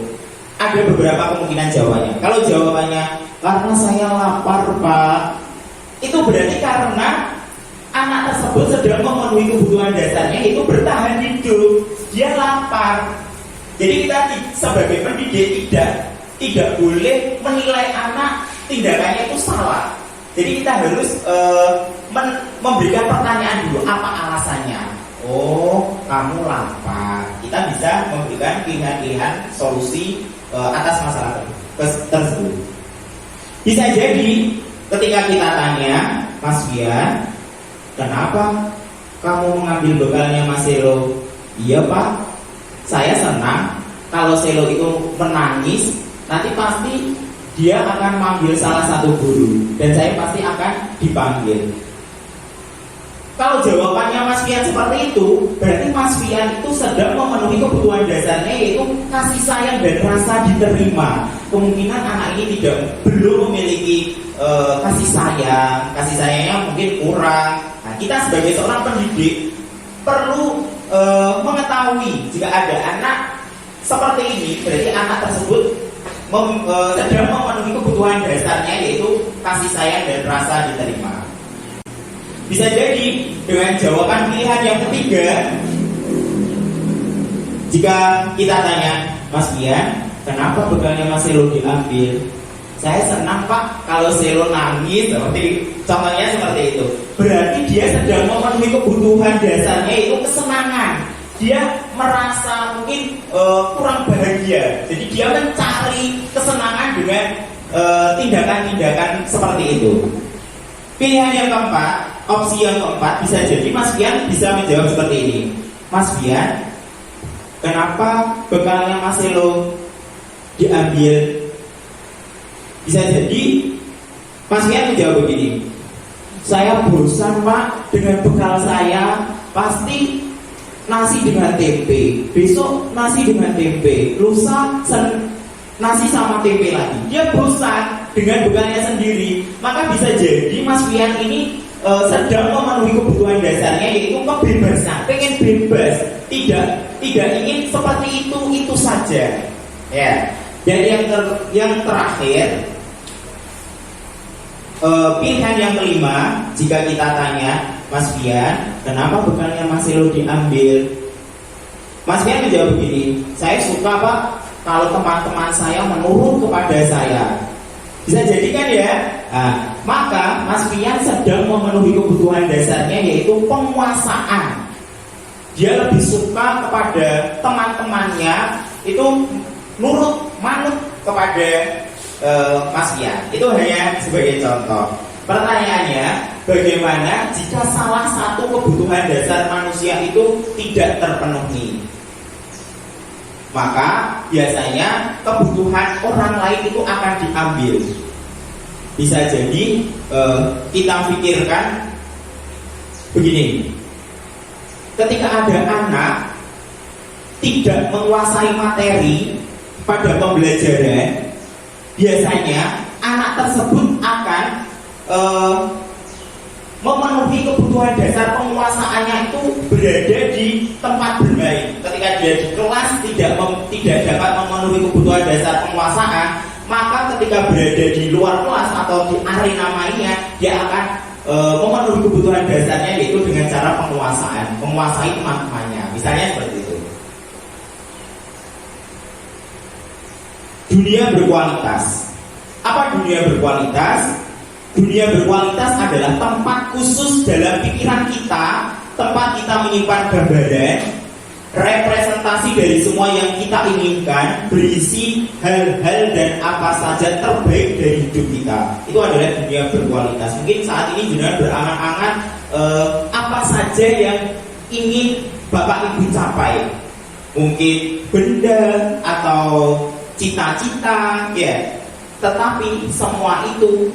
Ada beberapa kemungkinan jawabannya. Kalau jawabannya karena saya lapar, Pak, itu berarti karena anak tersebut sedang memenuhi kebutuhan dasarnya, itu bertahan hidup. Dia lapar. Jadi kita sebagai pendidik tidak boleh menilai anak tindakannya itu salah. Jadi kita harus memberikan pertanyaan dulu, apa alasannya? Oh, kamu lapar. Kita bisa memberikan pilihan-pilihan solusi atas masalah tersebut. Bisa jadi ketika kita tanya, Mas Bian, kenapa kamu mengambil bekalnya Marcelo? Iya, Pak, saya senang kalau Selo itu menangis, nanti pasti dia akan manggil salah satu guru dan saya pasti akan dipanggil. Kalau jawabannya Mas Pian seperti itu, berarti Mas Pian itu sedang memenuhi kebutuhan dasarnya, yaitu kasih sayang dan rasa diterima. Kemungkinan anak ini belum memiliki kasih sayangnya mungkin kurang. Nah, kita sebagai seorang pendidik perlu mengetahui jika ada anak seperti ini, berarti anak tersebut sedang memenuhi kebutuhan dasarnya, yaitu kasih sayang dan rasa diterima. Bisa jadi dengan jawaban pilihan yang ketiga, jika kita tanya, Mas Bian, kenapa bekalnya Marcelo diambil? Saya senang, Pak, kalau Selo nangis, contohnya seperti itu. Berarti dia sedang memenuhi kebutuhan dasarnya, yaitu kesenangan. Dia merasa mungkin kurang bahagia, jadi dia mencari kesenangan dengan tindakan-tindakan seperti itu. Pilihan yang keempat, opsi yang keempat, bisa jadi Mas Bian bisa menjawab seperti ini. Mas Bian, kenapa bekalnya Marcelo diambil? Bisa jadi Mas Bian menjawab begini, saya bosan, Pak, dengan bekal saya. Pasti nasi dengan tempe, besok nasi dengan tempe, lusa nasi sama tempe lagi. Dia bosan dengan bekalnya sendiri. Maka bisa jadi Mas Pian ini sedang memenuhi kebutuhan dasarnya, yaitu kebebasan, pengen bebas, tidak ingin seperti itu saja. Ya. Dan yang terakhir, pilihan yang kelima, jika kita tanya, Mas Pian, kenapa bekalnya Marcelo diambil? Mas Pian menjawab begini, saya suka, Pak, kalau teman-teman saya menurut kepada saya. Bisa jadi kan ya? Nah, maka Mas Pian sedang memenuhi kebutuhan dasarnya, yaitu penguasaan. Dia lebih suka kepada teman-temannya itu manut kepada Mas Pian. Itu hanya sebagai contoh. Pertanyaannya, bagaimana jika salah satu kebutuhan dasar manusia itu tidak terpenuhi? Maka biasanya kebutuhan orang lain itu akan diambil. Bisa jadi kita pikirkan begini, ketika ada anak tidak menguasai materi pada pembelajaran, biasanya anak tersebut akan memenuhi kebutuhan dasar penguasaannya itu berada di tempat bermain. Ketika dia di kelas tidak dapat memenuhi kebutuhan dasar penguasaan, maka ketika berada di luar kelas atau di arena mainnya, dia akan memenuhi kebutuhan dasarnya, yaitu dengan cara menguasai teman-temannya. Misalnya seperti itu. Dunia berkualitas. Apa dunia berkualitas? Dunia berkualitas adalah tempat khusus dalam pikiran kita, tempat kita menyimpan gambaran representasi dari semua yang kita inginkan, berisi hal-hal dan apa saja terbaik dari hidup kita. Itu adalah dunia berkualitas. Mungkin saat ini dunia berangan-angan apa saja yang ingin Bapak Ibu capai. Mungkin benda atau cita-cita, ya. Tetapi semua itu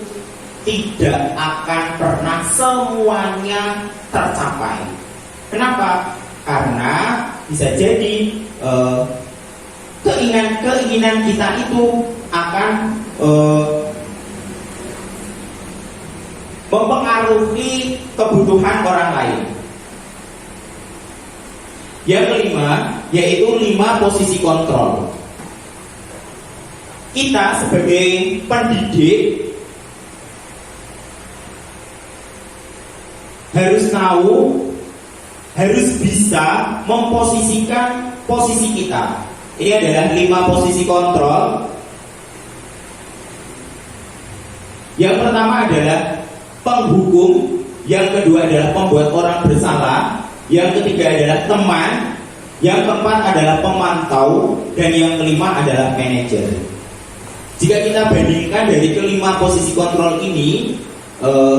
tidak akan pernah semuanya tercapai. Kenapa? Karena bisa jadi keinginan kita itu akan mempengaruhi kebutuhan orang lain. Yang kelima, yaitu 5 posisi kontrol. Kita sebagai pendidik harus tahu, harus bisa memposisikan posisi kita. Ini adalah 5 posisi kontrol. Yang pertama adalah penghukum, yang kedua adalah pembuat orang bersalah, yang ketiga adalah teman, yang keempat adalah pemantau, dan yang kelima adalah manajer. Jika kita bandingkan dari kelima posisi kontrol ini,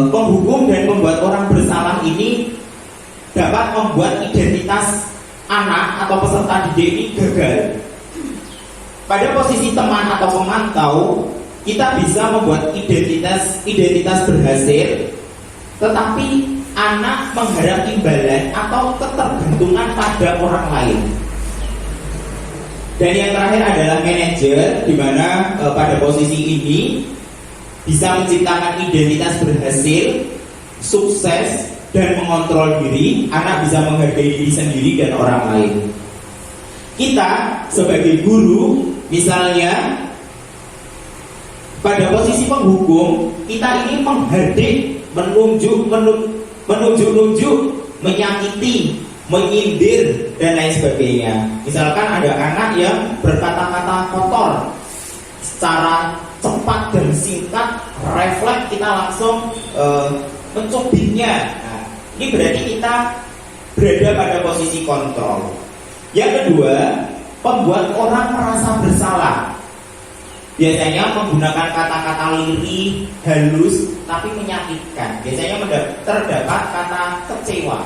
penghukum dan pembuat orang bersalah ini dapat membuat identitas anak atau peserta didik ini gagal. Pada posisi teman atau pemantau, kita bisa membuat identitas berhasil, tetapi anak mengharap imbalan atau ketergantungan pada orang lain. Dan yang terakhir adalah manajer, di mana pada posisi ini bisa menciptakan identitas berhasil, sukses, dan mengontrol diri. Anak bisa menghargai diri sendiri dan orang lain. Kita sebagai guru, misalnya pada posisi penghukum, kita ini menghardik, menunjuk-nunjuk, menyakiti, menyindir, dan lain sebagainya. Misalkan ada anak yang berkata-kata kotor, secara cepat dan singkat, refleks kita langsung mencubitnya. Nah, ini berarti kita berada pada posisi kontrol. Yang kedua, membuat orang merasa bersalah. Biasanya menggunakan kata-kata lirih, halus, tapi menyakitkan. Biasanya terdapat kata kecewa.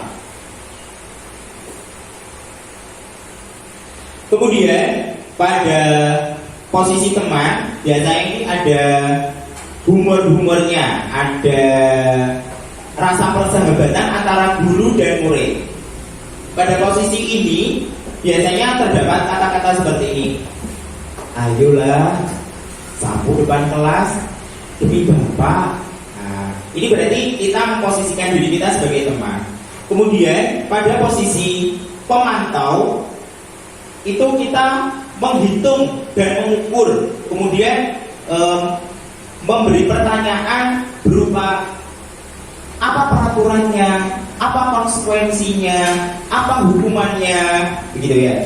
Kemudian pada posisi teman, biasanya ini ada humor-humornya, ada rasa persahabatan antara guru dan murid. Pada posisi ini biasanya terdapat kata-kata seperti ini. Ayolah, sapu depan kelas demi Bapak. Nah, ini berarti kita memposisikan diri kita sebagai teman. Kemudian pada posisi pemantau, itu kita menghitung dan mengukur, kemudian memberi pertanyaan berupa apa peraturannya, apa konsekuensinya, apa hukumannya, begitu ya.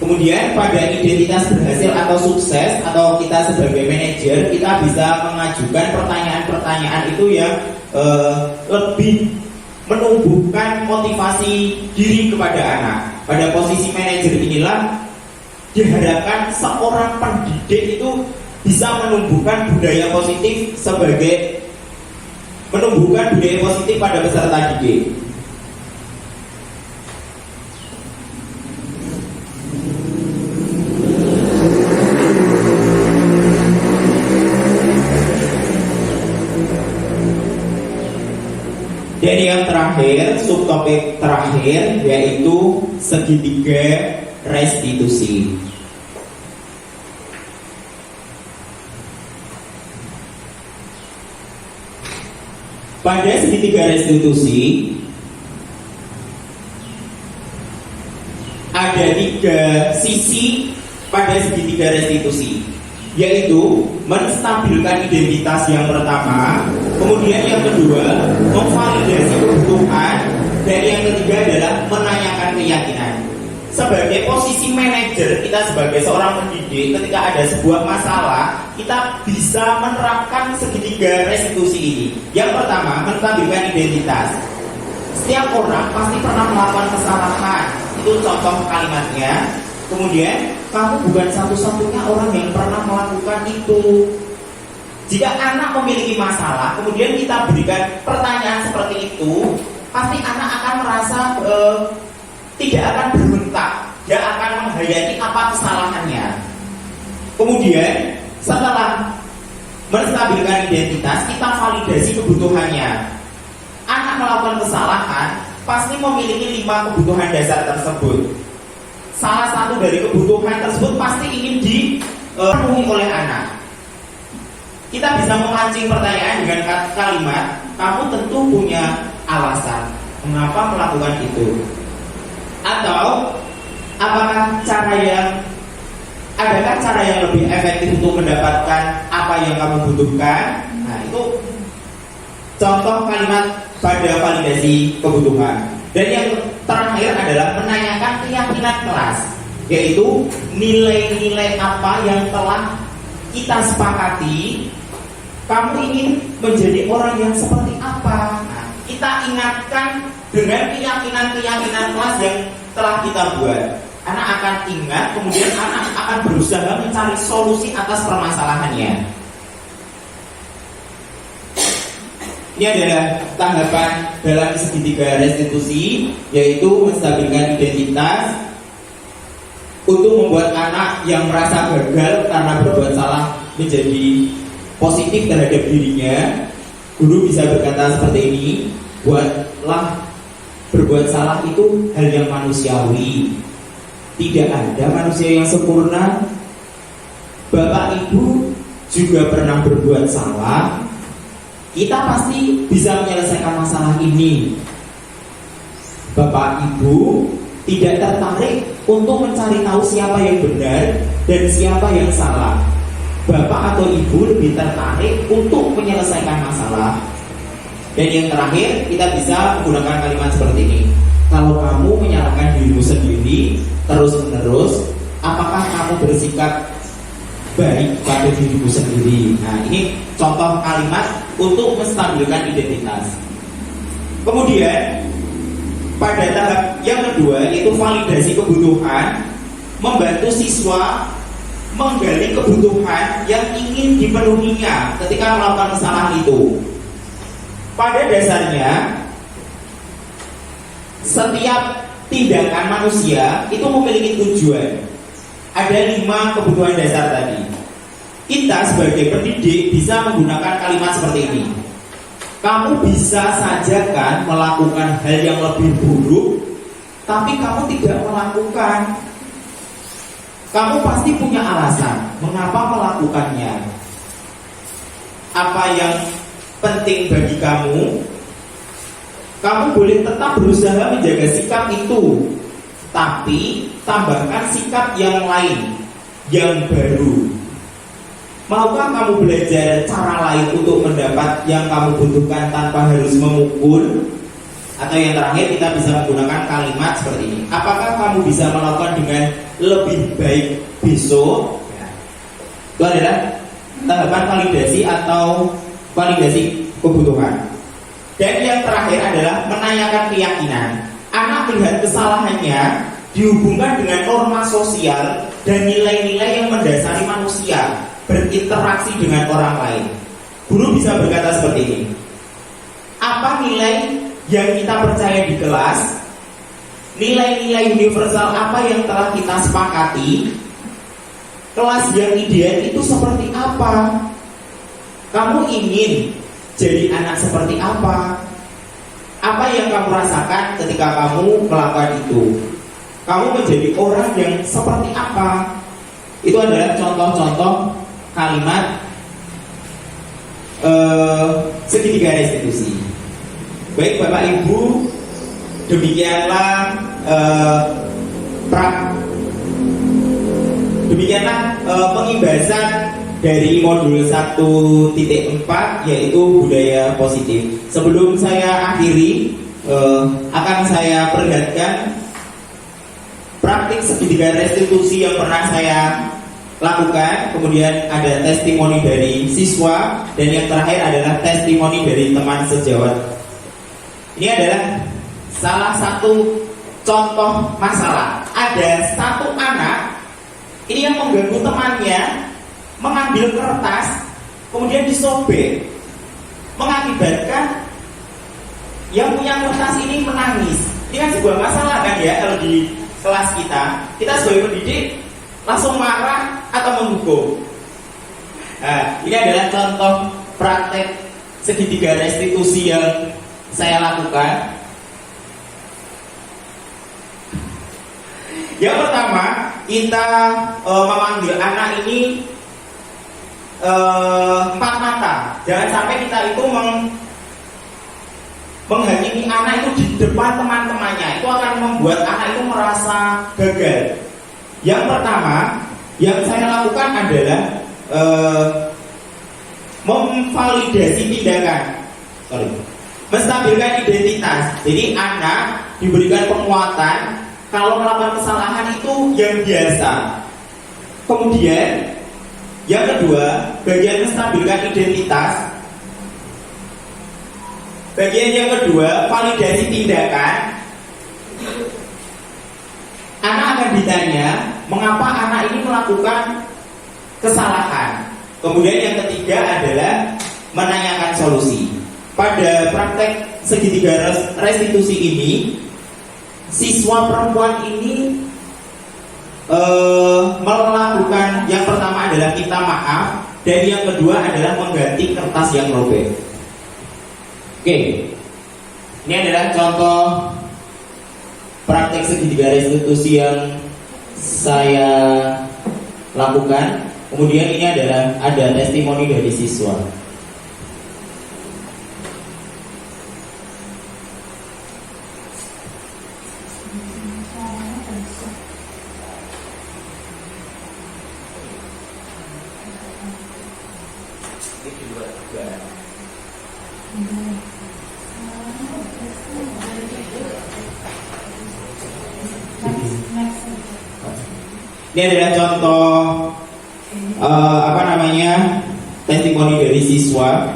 Kemudian pada identitas berhasil atau sukses, atau kita sebagai manajer, kita bisa mengajukan pertanyaan-pertanyaan itu yang lebih menumbuhkan motivasi diri kepada anak. Pada posisi manajer inilah diharapkan seorang pendidik itu bisa menumbuhkan budaya positif pada peserta didik. Dan yang terakhir, subtopik terakhir, yaitu segitiga restitusi. Pada segitiga restitusi ada 3 sisi pada segitiga restitusi, yaitu menstabilkan identitas yang pertama, kemudian yang kedua memvalidasi kebutuhan, dan yang ketiga adalah menanyakan keyakinan. Sebagai posisi manajer, kita sebagai seorang pendidik, ketika ada sebuah masalah, kita bisa menerapkan segitiga restitusi ini. Yang pertama, menstabilkan identitas. Setiap orang pasti pernah melakukan kesalahan. Itu contoh kalimatnya. Kemudian kamu bukan satu-satunya orang yang pernah melakukan itu. Jika anak memiliki masalah, kemudian kita berikan pertanyaan seperti itu, pasti anak akan merasa tidak akan berbentak, dia akan menghayati apa kesalahannya. Kemudian setelah menstabilkan identitas, kita validasi kebutuhannya. Anak melakukan kesalahan pasti memiliki 5 kebutuhan dasar tersebut. Salah satu dari kebutuhan tersebut pasti ingin dipenuhi oleh anak. Kita bisa memancing pertanyaan dengan kalimat, kamu tentu punya alasan mengapa melakukan itu. Atau adakah cara yang lebih efektif untuk mendapatkan apa yang kamu butuhkan? Nah, itu contoh kalimat pada validasi kebutuhan. Dan yang terakhir adalah menanyakan keyakinan kelas, yaitu nilai-nilai apa yang telah kita sepakati. Kamu ingin menjadi orang yang seperti apa? Nah, kita ingatkan dengan keyakinan-keyakinan kelas yang telah kita buat. Anak akan ingat, kemudian anak akan berusaha mencari solusi atas permasalahannya. Ini adalah tanggapan dalam segitiga restitusi, yaitu menstabilkan identitas untuk membuat anak yang merasa gagal karena berbuat salah menjadi positif terhadap dirinya. Guru bisa berkata seperti ini, buatlah berbuat salah itu hal yang manusiawi. Tidak ada manusia yang sempurna. Bapak Ibu juga pernah berbuat salah. Kita pasti bisa menyelesaikan masalah ini. Bapak Ibu tidak tertarik untuk mencari tahu siapa yang benar dan siapa yang salah. Bapak atau Ibu lebih tertarik untuk menyelesaikan masalah. Dan yang terakhir, kita bisa menggunakan kalimat seperti ini. Kalau kamu menyalahkan dirimu sendiri terus-menerus, apakah kamu bersikap baik pada dirimu sendiri? Nah, ini contoh kalimat untuk menstabilkan identitas. Kemudian pada tahap yang kedua, yaitu validasi kebutuhan, membantu siswa menggali kebutuhan yang ingin dipenuhinya ketika melakukan kesalahan itu. Pada dasarnya, setiap tindakan manusia itu memiliki tujuan. Ada 5 kebutuhan dasar tadi. Kita sebagai pendidik bisa menggunakan kalimat seperti ini. Kamu bisa saja kan melakukan hal yang lebih buruk, tapi kamu tidak melakukan. Kamu pasti punya alasan mengapa melakukannya. Apa yang penting bagi kamu? Kamu boleh tetap berusaha menjaga sikap itu, tapi tambahkan sikap yang lain, yang baru. Maukah kamu belajar cara lain untuk mendapat yang kamu butuhkan tanpa harus memukul? Atau yang terakhir, kita bisa menggunakan kalimat seperti ini. Apakah kamu bisa melakukan dengan lebih baik besok? Itu adalah tahapan validasi atau validasi kebutuhan. Dan yang terakhir adalah menanyakan keyakinan. Anak melihat kesalahannya dihubungkan dengan norma sosial dan nilai-nilai yang mendasari manusia berinteraksi dengan orang lain. Guru bisa berkata seperti ini. Apa nilai yang kita percaya di kelas? Nilai-nilai universal apa yang telah kita sepakati? Kelas yang ideal itu seperti apa? Kamu ingin jadi anak seperti apa? Apa yang kamu rasakan ketika kamu melakukan itu? Kamu menjadi orang yang seperti apa? Itu adalah contoh-contoh kalimat segitiga restitusi. Baik Bapak Ibu, demikianlah pengibasan dari modul 1.4, yaitu budaya positif. Sebelum saya akhiri, akan saya perlihatkan praktik segitiga restitusi yang pernah saya lakukan. Kemudian ada testimoni dari siswa, dan yang terakhir adalah testimoni dari teman sejawat. Ini adalah salah satu contoh masalah. Ada satu anak ini yang mengganggu temannya, mengambil kertas kemudian disobek, mengakibatkan yang punya kertas ini menangis. Ini kan sebuah masalah kan ya, kalau di kelas kita sebagai pendidik langsung marah atau menghukum. Nah, ini adalah contoh praktek segitiga restitusi yang saya lakukan. Yang pertama, kita memanggil anak ini empat mata. Jangan sampai kita itu menghakimi anak itu di depan teman-temannya. Itu akan membuat anak itu merasa gagal. Yang pertama yang saya lakukan adalah memvalidasi tindakan, menstabilkan identitas. Jadi anak diberikan penguatan kalau melakukan kesalahan itu yang biasa. Kemudian yang kedua, bagian menstabilkan identitas. Bagian yang kedua, validasi tindakan. Anak akan ditanya mengapa anak ini melakukan kesalahan. Kemudian yang ketiga adalah menanyakan solusi. Pada praktek segitiga restitusi ini, siswa perempuan ini melakukan yang pertama adalah minta maaf, dan yang kedua adalah mengganti kertas yang robek. Oke, ini adalah contoh praktek segitiga restitusi yang saya lakukan. Kemudian ini adalah ada testimoni dari siswa. Ini adalah contoh testimoni dari siswa.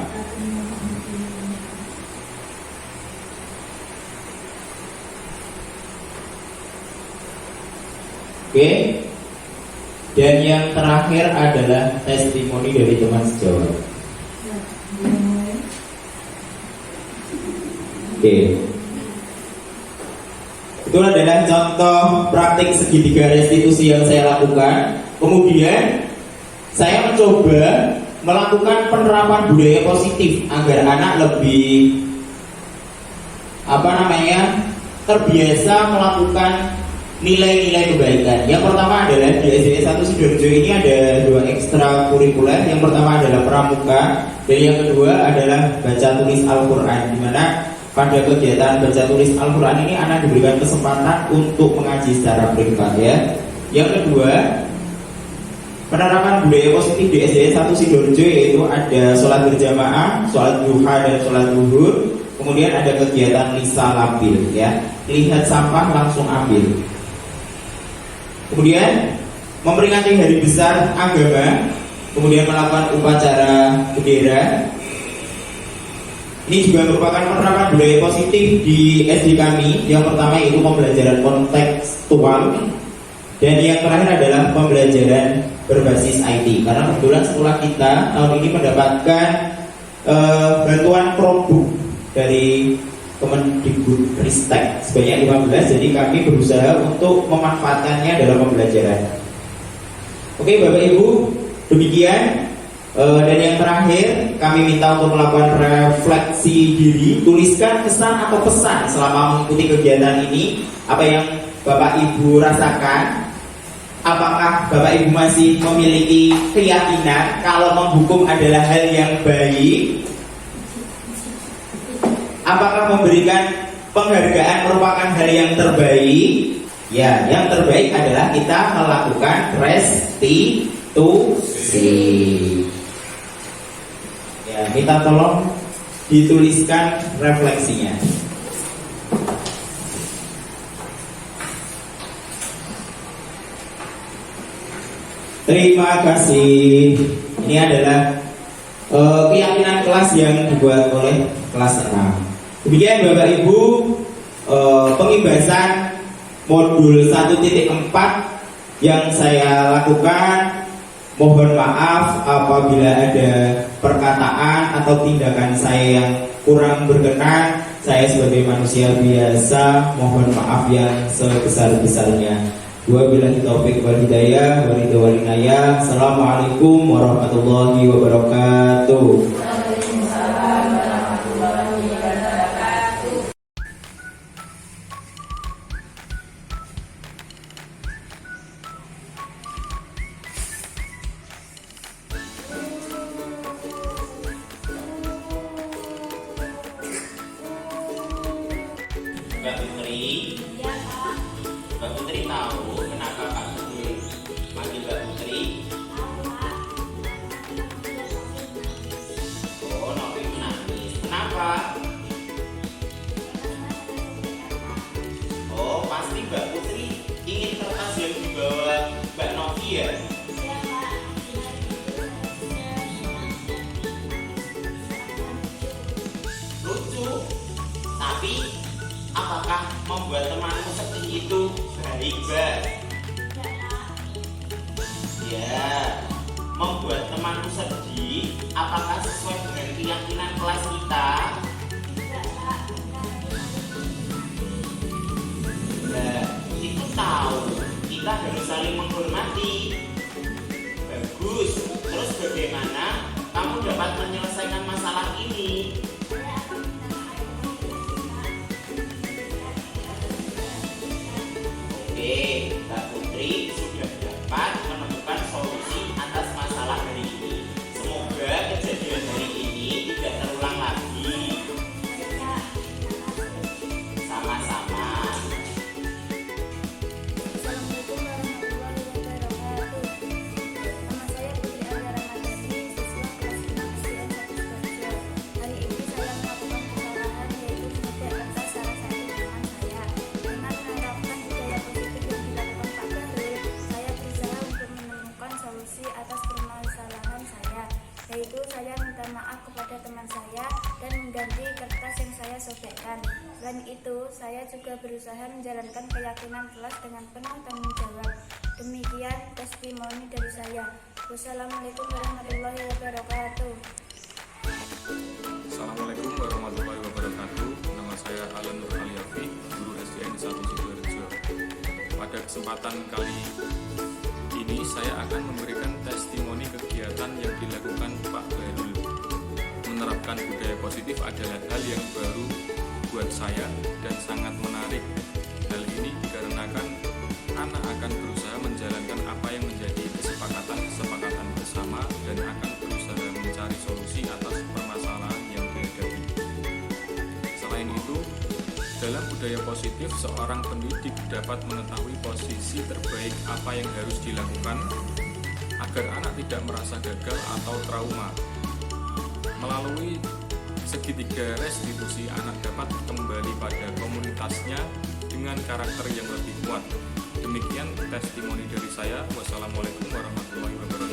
Oke. Dan yang terakhir adalah testimoni dari teman sejawat. Oke. Itu adalah contoh praktik segitiga restitusi yang saya lakukan. Kemudian saya mencoba melakukan penerapan budaya positif agar anak lebih terbiasa melakukan nilai-nilai kebaikan. Yang pertama adalah di SD 1 Sidoarjo ini ada 2 ekstra kurikuler. Yang pertama adalah pramuka, dan yang kedua adalah baca tulis Al-Quran, di mana pada kegiatan baca tulis Al-Quran ini anak diberikan kesempatan untuk mengaji secara privat ya. Yang kedua, penerapan budaya positif di SD 1 Sidoarjo, yaitu ada sholat berjamaah, sholat duha dan sholat zuhur. Kemudian ada kegiatan lisa labil ya, lihat sampah langsung ambil. Kemudian memperingati hari besar agama, kemudian melakukan upacara bendera. Ini juga merupakan penerapan budaya positif di SD kami. Yang pertama yaitu pembelajaran kontekstual, dan yang terakhir adalah pembelajaran berbasis IT. Karena kebetulan sekolah kita tahun ini mendapatkan bantuan Chromebook dari Kemendikbudristek sebanyak 15, jadi kami berusaha untuk memanfaatkannya dalam pembelajaran. Oke Bapak Ibu, demikian. Dan yang terakhir, kami minta untuk melakukan refleksi diri. Tuliskan kesan atau pesan selama mengikuti kegiatan ini. Apa yang Bapak Ibu rasakan? Apakah Bapak Ibu masih memiliki keyakinan kalau menghukum adalah hal yang baik? Apakah memberikan penghargaan merupakan hal yang terbaik? Ya, yang terbaik adalah kita melakukan restitusi. Ya, minta tolong dituliskan refleksinya. Terima kasih. Ini adalah keyakinan kelas yang dibuat oleh kelas 6. Demikian Bapak Ibu, pengibasan modul 1.4 yang saya lakukan. Mohon maaf apabila ada perkataan atau tindakan saya yang kurang berkenan. Saya sebagai manusia biasa mohon maaf yang sebesar-besarnya. Wabillahi taufiq wal hidayah wa ridha wal inayah. Assalamualaikum warahmatullahi wabarakatuh. Waalaikumsalam warahmatullahi wabarakatuh. Mbak Putri, Iya, Pak. Mbak Putri tahu kenapa Pak Putri manggil Mbak Putri? Oh, Novi menangis. Kenapa? Oh, pasti Mbak Putri ingin kertas yang dibawa Mbak Novi ya? Lucu. Tapi apakah membuat temanmu seperti itu baik, Mbak? Ya, membuat temanmu sedih apakah sesuai dengan keyakinan kelas kita? Nah, itu tahu kita harus saling menghormati. Bagus. Terus bagaimana kamu dapat menyelesaikan masalah ini? Oke, Mbak Putri sudah dapat menemukan solusi atas masalah hari ini. Semoga kejadian hari ini tidak terulang lagi. Sama-sama. Assalamualaikum warahmatullahi wabarakatuh. Nama saya Putri Alia Ramadhani, siswa kelas 6 SDN 1 Sidoarjo. Hari ini saya melakukan kesalahan yaitu menyebar kertas salah satu teman saya. Dengan menerapkan budaya positif yang dilakukan Pak Bahrul, saya berusaha untuk menemukan solusi atas permasalahan saya, yaitu saya minta maaf kepada teman saya dan mengganti kertas yang saya sobekkan. Selain itu, saya juga berusaha menjalankan keyakinan kelas dengan penuh tanggung jawab. Demikian testimoni dari saya. Wassalamualaikum warahmatullahi wabarakatuh. Assalamualaikum warahmatullahi wabarakatuh. Nama saya Alan Nur Aliafi, guru SDN 1 Sidoarjo. Pada kesempatan kali ini saya akan memberikan testimoni kegiatan yang dilakukan Pak Bahrul. Menerapkan budaya positif adalah hal yang baru buat saya dan sangat menarik. Hal ini dikarenakan anak akan berusaha menjalankan apa yang menjadi kesepakatan bersama dan akan berusaha mencari solusi atas permasalahan yang dihadapi. Selain itu, dalam budaya positif, seorang pendidik dapat mengetahui posisi terbaik apa yang harus dilakukan agar anak tidak merasa gagal atau trauma. Melalui segitiga restitusi, anak dapat kembali pada komunitasnya dengan karakter yang lebih kuat. Demikian testimoni dari saya. Wassalamualaikum warahmatullahi wabarakatuh.